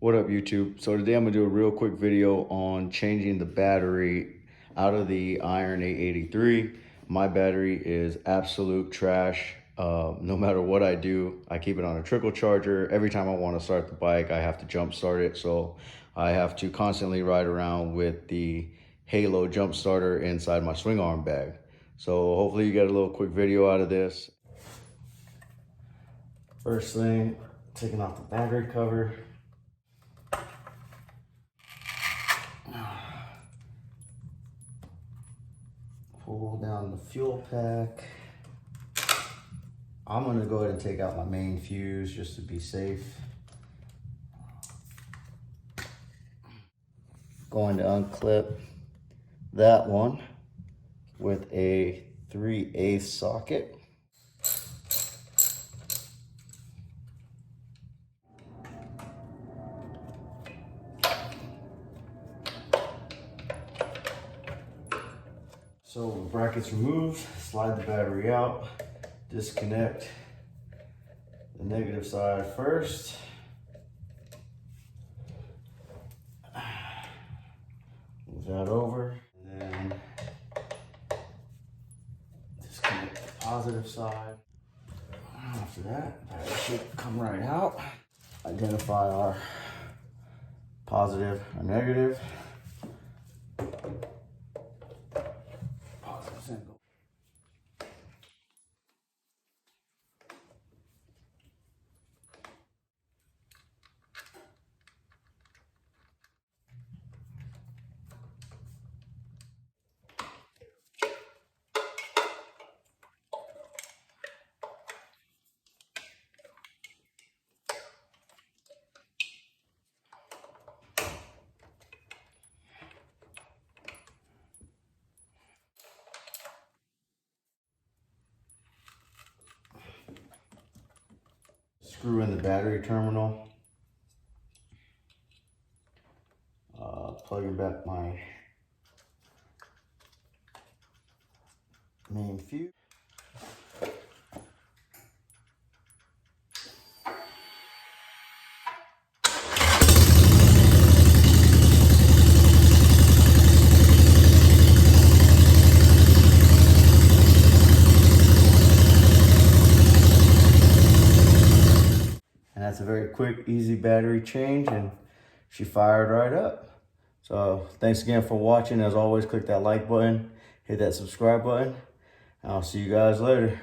What up, YouTube? So today I'm gonna do a real quick video on changing the battery out of the Iron 883. My battery is absolute trash. No matter what I do, I keep it on a trickle charger. Every time I want to start the bike, I have to jump start it. So I have to constantly ride around with the Halo jump starter inside my swing arm bag. So hopefully you get a little quick video out of this. First thing, taking off the battery cover. Pull down the fuel pack. I'm gonna go ahead and take out my main fuse just to be safe. Going to unclip that one with a 3/8 socket. So the bracket's removed, slide the battery out, disconnect the negative side first. Move that over, and then disconnect the positive side. After that, battery should come right out. Identify our positive or negative. Single. Screw in the battery terminal. Plugging back my main fuse. And that's a very quick, easy battery change, and she fired right up. So thanks again for watching. As always, click that like button, hit that subscribe button, and I'll see you guys later.